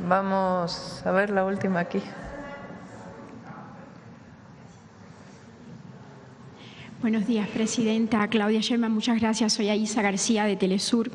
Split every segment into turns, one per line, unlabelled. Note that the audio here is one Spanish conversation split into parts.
Vamos a ver la última aquí.
Buenos días, presidenta. Claudia Sheinbaum, muchas gracias. Soy Aisa García de Telesur.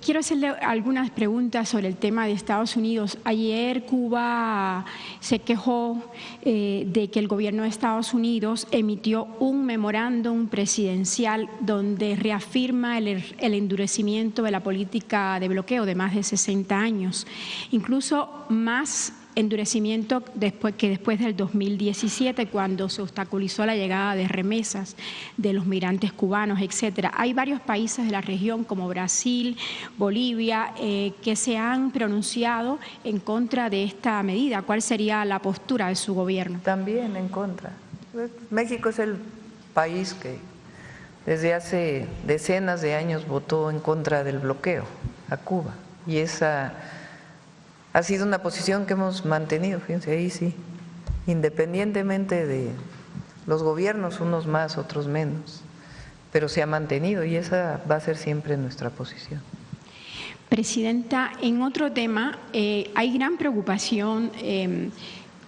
Quiero hacerle algunas preguntas sobre el tema de Estados Unidos. Ayer Cuba se quejó de que el gobierno de Estados Unidos emitió un memorándum presidencial donde reafirma el endurecimiento de la política de bloqueo de más de 60 años, incluso más endurecimiento después del 2017, cuando se obstaculizó la llegada de remesas de los migrantes cubanos, etcétera. Hay varios países de la región como Brasil, Bolivia, que se han pronunciado en contra de esta medida. ¿Cuál sería la postura de su gobierno?
También en contra. México es el país que desde hace decenas de años votó en contra del bloqueo a Cuba, y esa ha sido una posición que hemos mantenido, fíjense, ahí sí, independientemente de los gobiernos, unos más, otros menos, pero se ha mantenido y esa va a ser siempre nuestra posición.
Presidenta, en otro tema, hay gran preocupación,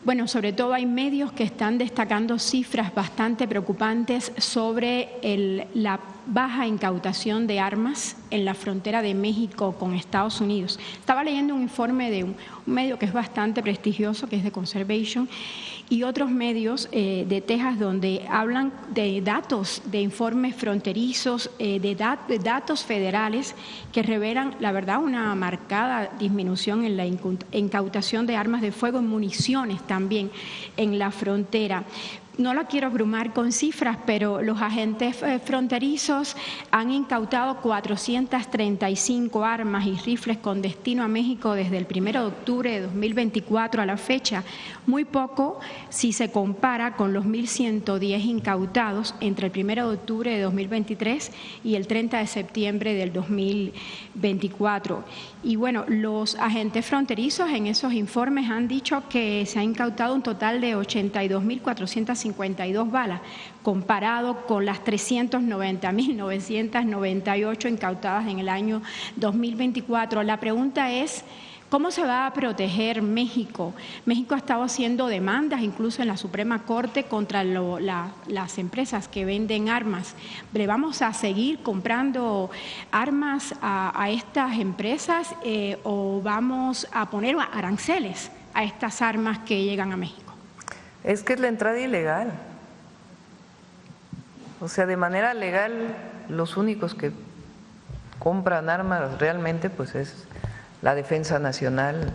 bueno, sobre todo hay medios que están destacando cifras bastante preocupantes sobre la baja incautación de armas en la frontera de México con Estados Unidos. Estaba leyendo un informe de un medio que es bastante prestigioso, que es de Conservation, y otros medios de Texas donde hablan de datos, de informes fronterizos, de datos federales que revelan, la verdad, una marcada disminución en la incautación de armas de fuego y municiones también en la frontera. No la quiero abrumar con cifras, pero los agentes fronterizos han incautado 435 armas y rifles con destino a México desde el 1 de octubre de 2024 a la fecha. Muy poco si se compara con los 1.110 incautados entre el 1 de octubre de 2023 y el 30 de septiembre del 2024. Y bueno, los agentes fronterizos en esos informes han dicho que se ha incautado un total de 82.452 balas, comparado con las 390.998 incautadas en el año 2024. La pregunta es, ¿cómo se va a proteger México? México ha estado haciendo demandas, incluso en la Suprema Corte, contra las empresas que venden armas. ¿Le vamos a seguir comprando armas a estas empresas o vamos a poner aranceles a estas armas que llegan a México?
Es que es la entrada ilegal. O sea, de manera legal, los únicos que compran armas realmente pues es la Defensa Nacional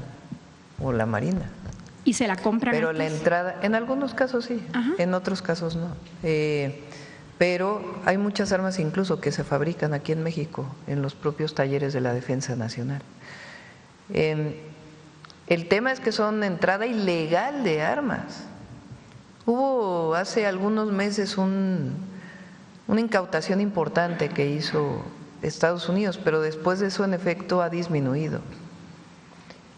o la Marina.
¿Y se la compran?
Pero la entrada, en algunos casos sí, ajá, en otros casos no. Pero hay muchas armas incluso que se fabrican aquí en México, en los propios talleres de la Defensa Nacional. El tema es que son entrada ilegal de armas. Hubo hace algunos meses una incautación importante que hizo Estados Unidos, pero después de eso en efecto ha disminuido.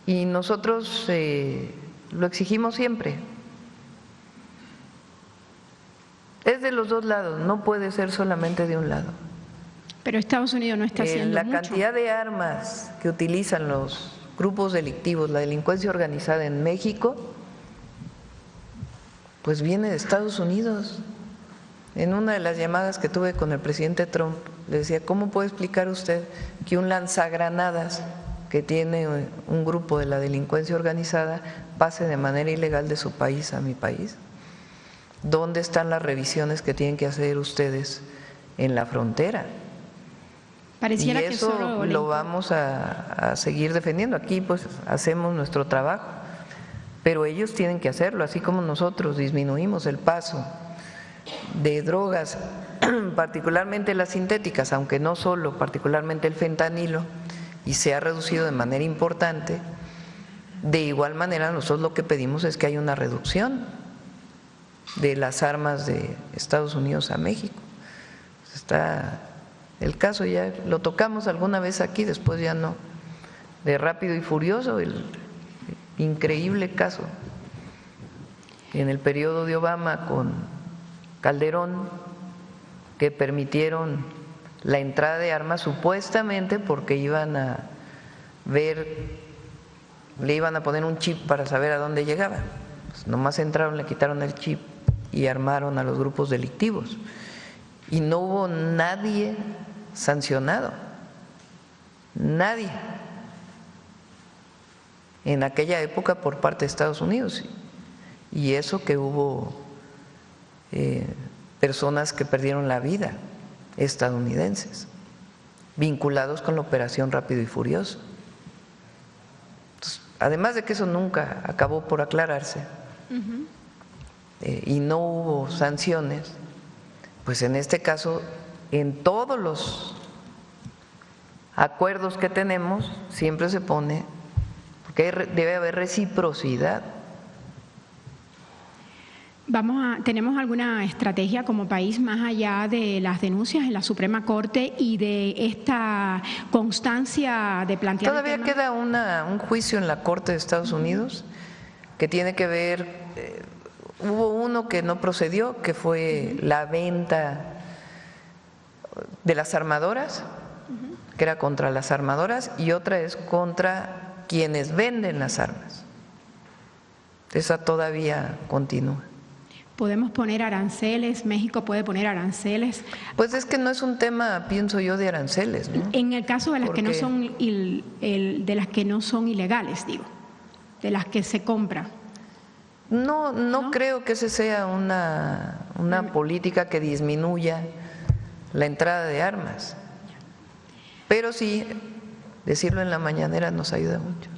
Y nosotros lo exigimos siempre. Es de los dos lados, no puede ser solamente de un lado.
Pero Estados Unidos no está haciendo
la
mucho.
Cantidad de armas que utilizan los grupos delictivos, la delincuencia organizada en México, pues viene de Estados Unidos. En una de las llamadas que tuve con el presidente Trump, le decía, ¿cómo puede explicar usted que un lanzagranadas que tiene un grupo de la delincuencia organizada pase de manera ilegal de su país a mi país? ¿Dónde están las revisiones que tienen que hacer ustedes en la frontera?
Pareciera
y eso
que solo
lo vamos a seguir defendiendo. Aquí pues hacemos nuestro trabajo, pero ellos tienen que hacerlo, así como nosotros disminuimos el paso de drogas, particularmente las sintéticas, aunque no solo, particularmente el fentanilo, y se ha reducido de manera importante. De igual manera nosotros lo que pedimos es que haya una reducción de las armas de Estados Unidos a México. Está el caso, ya lo tocamos alguna vez aquí, después ya no, de Rápido y Furioso, el increíble caso en el periodo de Obama con Calderón, que permitieron la entrada de armas supuestamente porque iban a ver le iban a poner un chip para saber a dónde llegaba. Pues nomás entraron, le quitaron el chip y armaron a los grupos delictivos. Y no hubo nadie sancionado, nadie en aquella época por parte de Estados Unidos. Y eso que hubo personas que perdieron la vida, estadounidenses, vinculados con la operación Rápido y Furioso. Entonces, además de que eso nunca acabó por aclararse y no hubo sanciones, pues en este caso, en todos los acuerdos que tenemos, siempre se pone, porque debe haber reciprocidad.
¿Tenemos alguna estrategia como país más allá de las denuncias en la Suprema Corte y de esta constancia de plantear?
Todavía queda un juicio en la Corte de Estados Unidos que tiene que ver, hubo uno que no procedió, que fue la venta de las armadoras, que era contra las armadoras, y otra es contra quienes venden las armas. Esa todavía continúa.
¿Podemos poner aranceles? ¿México puede poner aranceles?
Pues es que no es un tema, pienso yo, de aranceles, ¿no?
En el caso de las que no son de las que no son ilegales, digo, de las que se compra.
No creo que esa sea una política que disminuya la entrada de armas, pero sí, decirlo en la mañanera nos ayuda mucho.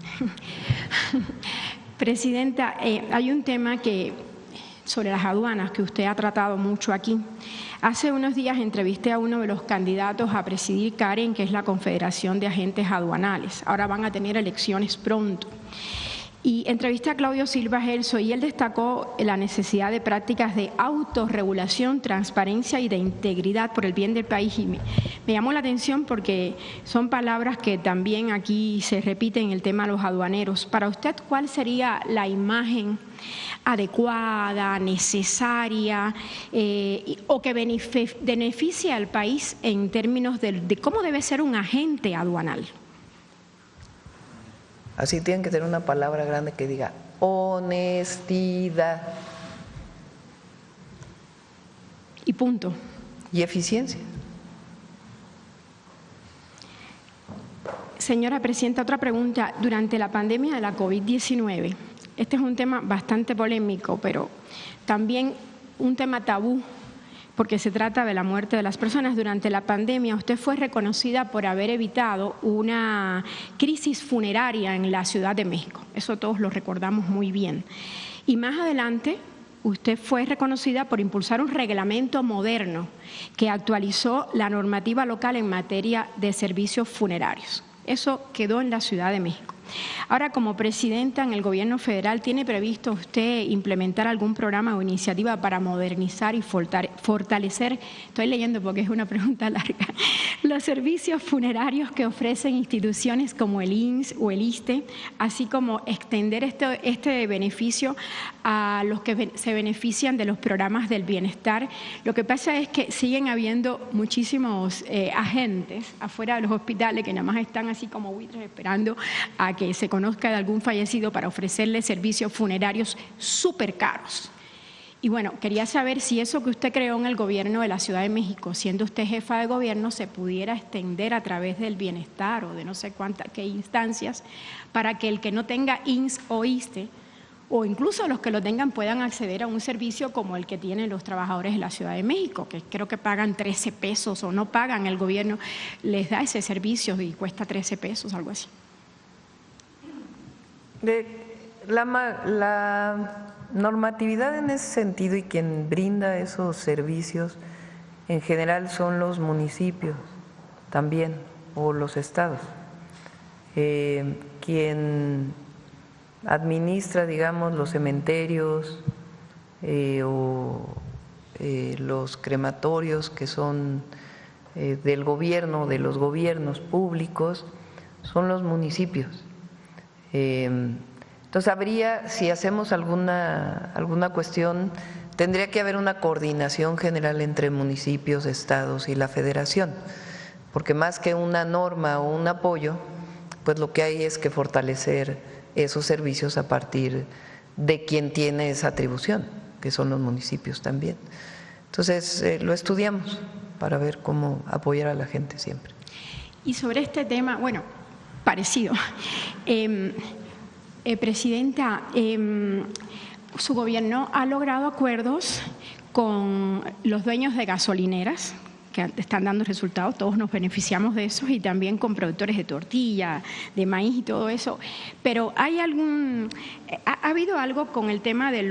Presidenta, hay un tema sobre las aduanas que usted ha tratado mucho aquí. Hace unos días entrevisté a uno de los candidatos a presidir CAREN, que es la Confederación de Agentes Aduanales. Ahora van a tener elecciones pronto. Y entrevisté a Claudio Silva Gelso y él destacó la necesidad de prácticas de autorregulación, transparencia y de integridad por el bien del país. Y me llamó la atención porque son palabras que también aquí se repiten en el tema de los aduaneros. Para usted, ¿cuál sería la imagen adecuada, necesaria o que beneficie al país en términos de cómo debe ser un agente aduanal?
Así tienen que tener una palabra grande que diga honestidad.
Y punto.
Y eficiencia.
Señora Presidenta, otra pregunta. Durante la pandemia de la COVID-19, este es un tema bastante polémico, pero también un tema tabú, porque se trata de la muerte de las personas. Durante la pandemia usted fue reconocida por haber evitado una crisis funeraria en la Ciudad de México. Eso todos lo recordamos muy bien. Y más adelante usted fue reconocida por impulsar un reglamento moderno que actualizó la normativa local en materia de servicios funerarios. Eso quedó en la Ciudad de México. Ahora, como presidenta en el gobierno federal, ¿tiene previsto usted implementar algún programa o iniciativa para modernizar y fortalecer, estoy leyendo porque es una pregunta larga, los servicios funerarios que ofrecen instituciones como el INSS o el ISSSTE, así como extender este beneficio a los que se benefician de los programas del bienestar? Lo que pasa es que siguen habiendo muchísimos agentes afuera de los hospitales que nada más están así como buitres esperando a que se conozca de algún fallecido para ofrecerle servicios funerarios súper caros. Y bueno, quería saber si eso que usted creó en el gobierno de la Ciudad de México, siendo usted jefa de gobierno, se pudiera extender a través del bienestar o de no sé qué instancias, para que el que no tenga INSS o ISSSTE, o incluso los que lo tengan, puedan acceder a un servicio como el que tienen los trabajadores de la Ciudad de México, que creo que pagan 13 pesos o no pagan, el gobierno les da ese servicio y cuesta 13 pesos, algo así.
La normatividad en ese sentido, y quien brinda esos servicios en general son los municipios también o los estados. Quien administra, digamos, los cementerios o los crematorios que son del gobierno, de los gobiernos públicos, son los municipios. Entonces habría, si hacemos alguna cuestión, tendría que haber una coordinación general entre municipios, estados y la federación, porque más que una norma o un apoyo, pues lo que hay es que fortalecer esos servicios a partir de quien tiene esa atribución, que son los municipios también. Entonces, lo estudiamos para ver cómo apoyar a la gente siempre.
Y sobre este tema, bueno, parecido, Presidenta, su gobierno ha logrado acuerdos con los dueños de gasolineras que están dando resultados, todos nos beneficiamos de eso, y también con productores de tortilla, de maíz y todo eso. Pero ha habido algo con el tema de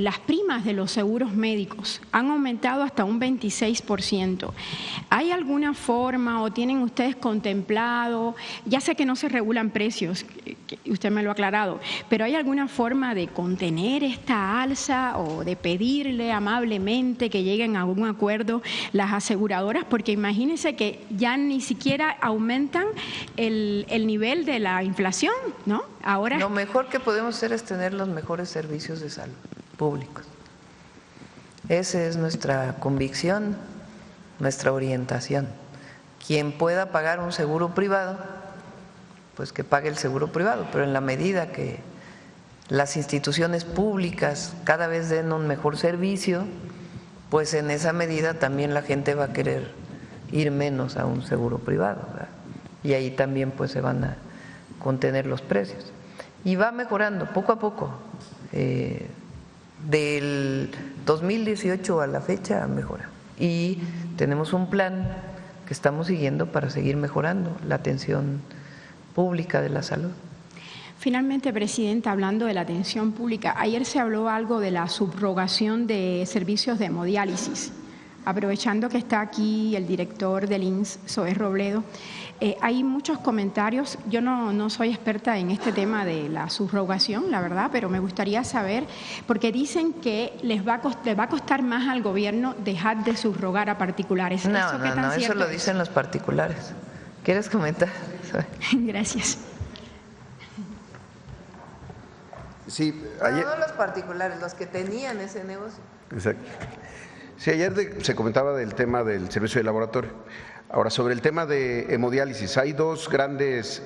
las primas de los seguros médicos, han aumentado hasta un 26%. ¿Hay alguna forma o tienen ustedes contemplado, ya sé que no se regulan precios, usted me lo ha aclarado, pero hay alguna forma de contener esta alza o de pedirle amablemente que lleguen a algún acuerdo las aseguradoras? Porque imagínense que ya ni siquiera aumentan el nivel de la inflación, ¿no? Ahora
lo mejor que podemos hacer es tener los mejores servicios de salud públicos. Esa es nuestra convicción, nuestra orientación. Quien pueda pagar un seguro privado, pues que pague el seguro privado, pero en la medida que las instituciones públicas cada vez den un mejor servicio, pues en esa medida también la gente va a querer ir menos a un seguro privado, ¿verdad? Y ahí también pues se van a contener los precios. Y va mejorando poco a poco. Del 2018 a la fecha mejora. Y tenemos un plan que estamos siguiendo para seguir mejorando la atención pública de la salud.
Finalmente, Presidenta, hablando de la atención pública, ayer se habló algo de la subrogación de servicios de hemodiálisis. Aprovechando que está aquí el director del INSS, Zoé Robledo, hay muchos comentarios. Yo no soy experta en este tema de la subrogación, la verdad, pero me gustaría saber, porque dicen que les va a costar más al gobierno dejar de subrogar a particulares.
No, eso lo dicen los particulares. ¿Quieres comentar?
Gracias.
Sí, ayer,
no los particulares, los que tenían ese negocio.
Exacto. Sí, ayer se comentaba del tema del servicio de laboratorio. Ahora, sobre el tema de hemodiálisis, hay dos grandes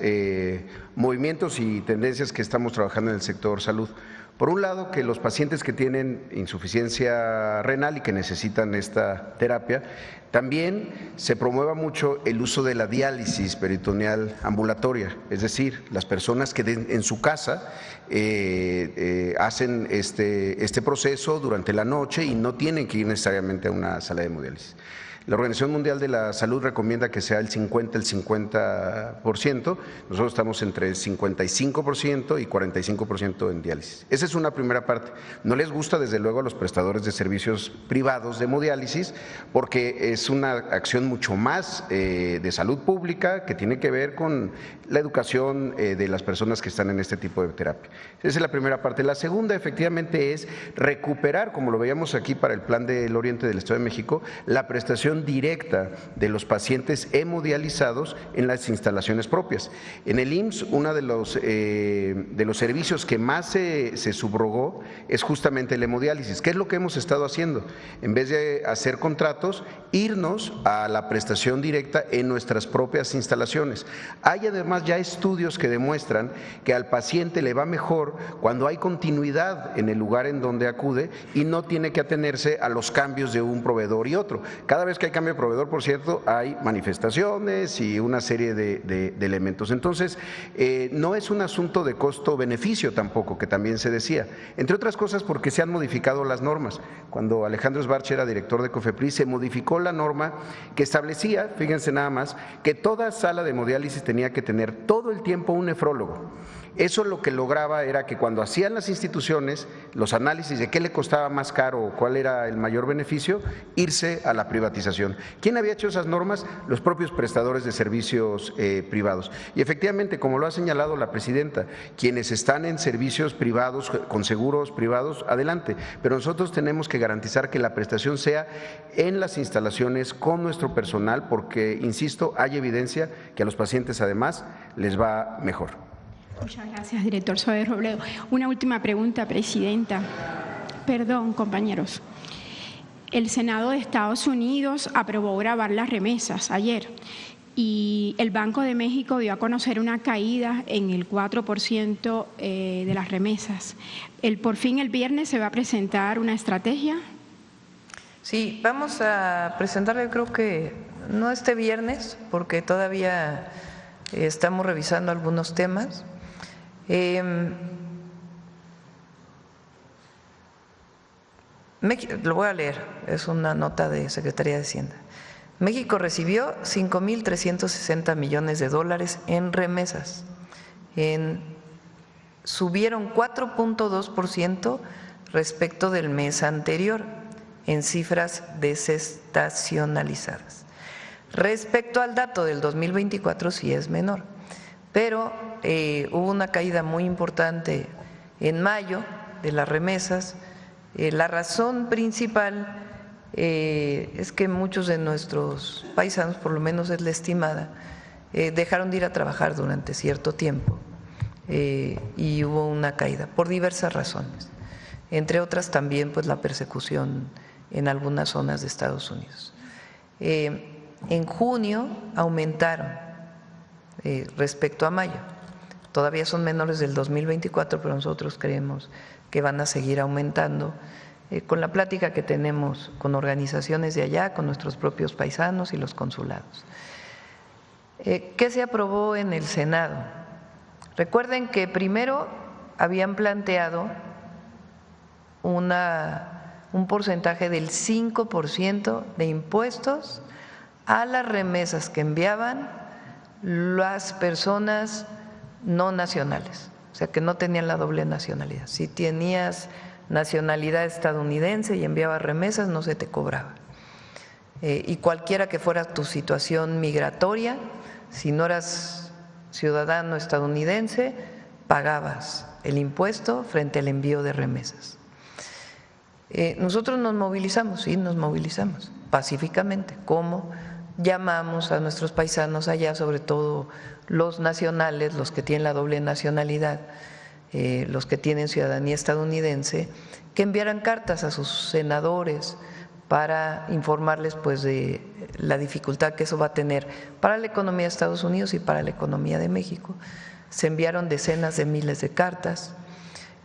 movimientos y tendencias que estamos trabajando en el sector salud. Por un lado, que los pacientes que tienen insuficiencia renal y que necesitan esta terapia, también se promueva mucho el uso de la diálisis peritoneal ambulatoria, es decir, las personas que en su casa hacen este proceso durante la noche y no tienen que ir necesariamente a una sala de hemodiálisis. La Organización Mundial de la Salud recomienda que sea el 50%, nosotros estamos entre el 55% y 45% en diálisis. Esa es una primera parte. No les gusta desde luego a los prestadores de servicios privados de hemodiálisis porque es una acción mucho más de salud pública que tiene que ver con la educación de las personas que están en este tipo de terapia. Esa es la primera parte. La segunda efectivamente es recuperar, como lo veíamos aquí para el Plan del Oriente del Estado de México, la prestación directa de los pacientes hemodializados en las instalaciones propias. En el IMSS, uno de los servicios que más se subrogó es justamente el hemodiálisis. ¿Qué es lo que hemos estado haciendo? En vez de hacer contratos, irnos a la prestación directa en nuestras propias instalaciones. Hay además ya estudios que demuestran que al paciente le va mejor cuando hay continuidad en el lugar en donde acude y no tiene que atenerse a los cambios de un proveedor y otro. Cada vez que hay cambio de proveedor, por cierto, hay manifestaciones y una serie de elementos. Entonces, no es un asunto de costo-beneficio tampoco, que también se decía, entre otras cosas porque se han modificado las normas. Cuando Alejandro Sbarch era director de COFEPRIS, se modificó la norma que establecía, fíjense nada más, que toda sala de hemodiálisis tenía que tener todo el tiempo un nefrólogo. Eso lo que lograba era que cuando hacían las instituciones los análisis de qué le costaba más caro o cuál era el mayor beneficio, irse a la privatización. ¿Quién había hecho esas normas? Los propios prestadores de servicios privados. Y efectivamente, como lo ha señalado la presidenta, quienes están en servicios privados, con seguros privados, adelante. Pero nosotros tenemos que garantizar que la prestación sea en las instalaciones con nuestro personal, porque, insisto, hay evidencia que a los pacientes además les va mejor.
Muchas gracias, director Zoé Robledo. Una última pregunta, Presidenta. Perdón, compañeros. El Senado de Estados Unidos aprobó grabar las remesas ayer y el Banco de México dio a conocer una caída en el 4% de las remesas. Por fin el viernes se va a presentar una estrategia.
Sí, vamos a presentarle, creo que no este viernes, porque todavía estamos revisando algunos temas. Lo voy a leer, es una nota de Secretaría de Hacienda. México recibió 5.360 millones de dólares en remesas. Subieron 4.2% respecto del mes anterior en cifras desestacionalizadas. Respecto al dato del 2024 sí es menor, pero hubo una caída muy importante en mayo de las remesas. La razón principal es que muchos de nuestros paisanos, por lo menos es la estimada, dejaron de ir a trabajar durante cierto tiempo y hubo una caída por diversas razones, entre otras también pues la persecución en algunas zonas de Estados Unidos. En junio aumentaron respecto a mayo, todavía son menores del 2024, pero nosotros creemos que van a seguir aumentando con la plática que tenemos con organizaciones de allá, con nuestros propios paisanos y los consulados. ¿Qué se aprobó en el Senado? Recuerden que primero habían planteado un porcentaje del 5% de impuestos a las remesas que enviaban las personas no nacionales, o sea, que no tenían la doble nacionalidad. Si tenías nacionalidad estadounidense y enviabas remesas, no se te cobraba. Y cualquiera que fuera tu situación migratoria, si no eras ciudadano estadounidense, pagabas el impuesto frente al envío de remesas. Nosotros nos movilizamos, sí, nos movilizamos pacíficamente. ¿Cómo? Llamamos a nuestros paisanos allá, sobre todo los nacionales, los que tienen la doble nacionalidad, los que tienen ciudadanía estadounidense, que enviaran cartas a sus senadores para informarles pues de la dificultad que eso va a tener para la economía de Estados Unidos y para la economía de México. Se enviaron decenas de miles de cartas.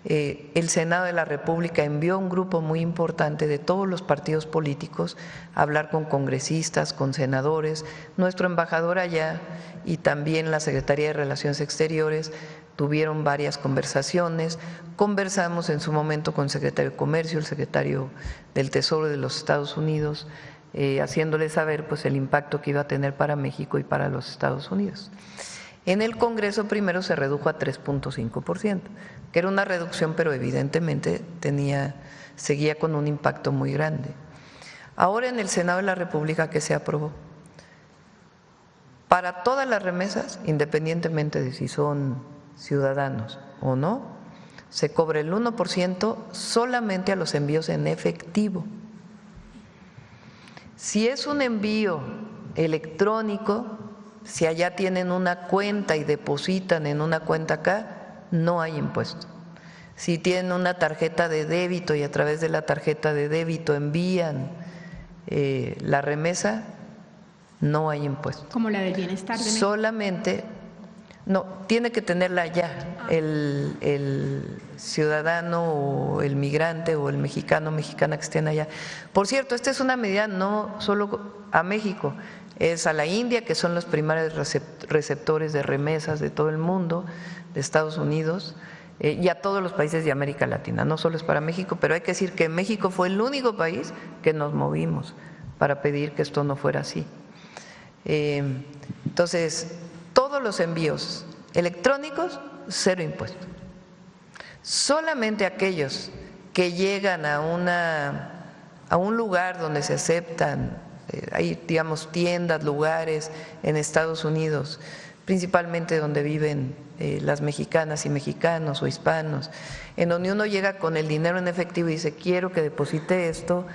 El Senado de la República envió un grupo muy importante de todos los partidos políticos a hablar con congresistas, con senadores, nuestro embajador allá y también la Secretaría de Relaciones Exteriores tuvieron varias conversaciones. Conversamos en su momento con el secretario de Comercio, el secretario del Tesoro de los Estados Unidos, haciéndole saber pues el impacto que iba a tener para México y para los Estados Unidos. En el Congreso primero se redujo a 3.5%, que era una reducción, pero evidentemente seguía con un impacto muy grande. Ahora en el Senado de la República, ¿qué se aprobó? Para todas las remesas, independientemente de si son ciudadanos o no, se cobra el 1% solamente a los envíos en efectivo. Si es un envío electrónico, si allá tienen una cuenta y depositan en una cuenta acá, no hay impuesto. Si tienen una tarjeta de débito y a través de la tarjeta de débito envían la remesa, no hay impuesto.
Como la del bienestar de México.
Solamente, no, tiene que tenerla ya el ciudadano o el migrante o el mexicano o mexicana que estén allá. Por cierto, esta es una medida no solo a México, es a la India, que son los primarios receptores de remesas de todo el mundo, de Estados Unidos, y a todos los países de América Latina. No solo es para México, pero hay que decir que México fue el único país que nos movimos para pedir que esto no fuera así. Entonces, todos los envíos electrónicos, cero impuesto. Solamente aquellos que llegan a un lugar donde se aceptan, hay digamos tiendas, lugares en Estados Unidos, principalmente donde viven las mexicanas y mexicanos o hispanos, en donde uno llega con el dinero en efectivo y dice quiero que deposite esto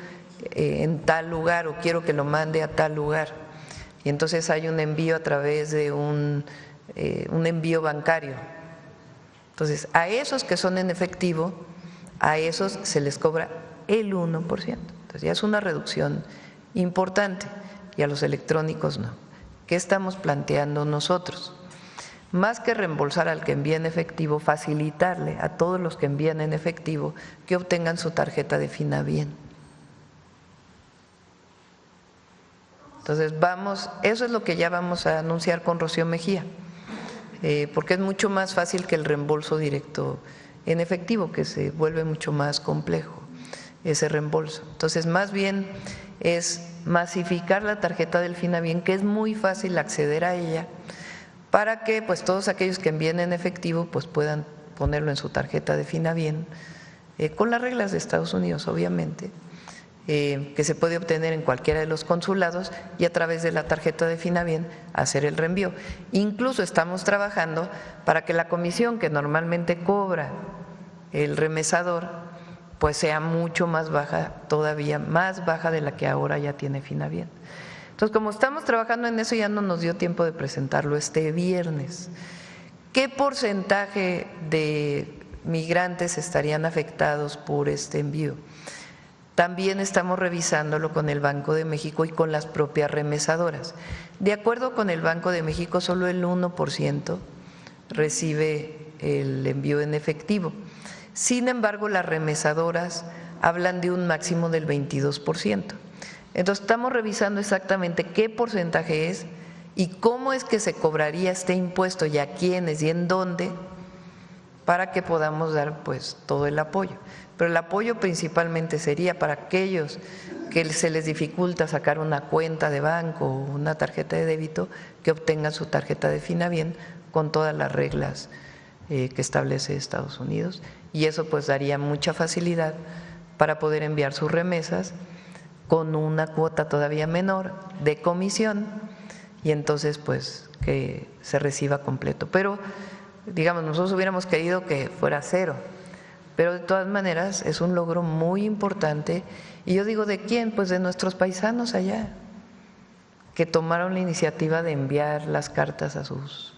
en tal lugar o quiero que lo mande a tal lugar. Y entonces hay un envío a través de un envío bancario. Entonces, a esos que son en efectivo, a esos se les cobra el 1%. Entonces, ya es una reducción importante y a los electrónicos no. ¿Qué estamos planteando nosotros? Más que reembolsar al que envía en efectivo, facilitarle a todos los que envían en efectivo que obtengan su tarjeta de Finabien. Entonces eso es lo que ya vamos a anunciar con Rocío Mejía, porque es mucho más fácil que el reembolso directo en efectivo, que se vuelve mucho más complejo ese reembolso. Entonces, más bien es masificar la tarjeta del Finabien, que es muy fácil acceder a ella, para que pues todos aquellos que envíen en efectivo pues puedan ponerlo en su tarjeta de Finabien, con las reglas de Estados Unidos, obviamente, que se puede obtener en cualquiera de los consulados y a través de la tarjeta de Finabien hacer el reenvío. Incluso estamos trabajando para que la comisión que normalmente cobra el remesador pues sea mucho más baja, todavía más baja de la que ahora ya tiene Finabien. Entonces, como estamos trabajando en eso, ya no nos dio tiempo de presentarlo este viernes. ¿Qué porcentaje de migrantes estarían afectados por este envío? También estamos revisándolo con el Banco de México y con las propias remesadoras. De acuerdo con el Banco de México, solo el 1% recibe el envío en efectivo. Sin embargo, las remesadoras hablan de un máximo del 22%. Entonces, estamos revisando exactamente qué porcentaje es y cómo es que se cobraría este impuesto y a quiénes y en dónde, para que podamos dar pues todo el apoyo. Pero el apoyo principalmente sería para aquellos que se les dificulta sacar una cuenta de banco o una tarjeta de débito, que obtengan su tarjeta de Finabien con todas las reglas que establece Estados Unidos, y eso pues daría mucha facilidad para poder enviar sus remesas con una cuota todavía menor de comisión, y entonces pues que se reciba completo. Pero digamos, nosotros hubiéramos querido que fuera cero, pero de todas maneras es un logro muy importante. Y yo digo, ¿de quién? Pues de nuestros paisanos allá, que tomaron la iniciativa de enviar las cartas a sus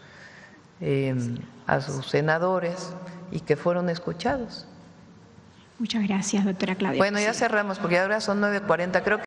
senadores y que fueron escuchados.
Muchas gracias, doctora Claudia.
Bueno, ya cerramos porque ahora son 9:40, creo que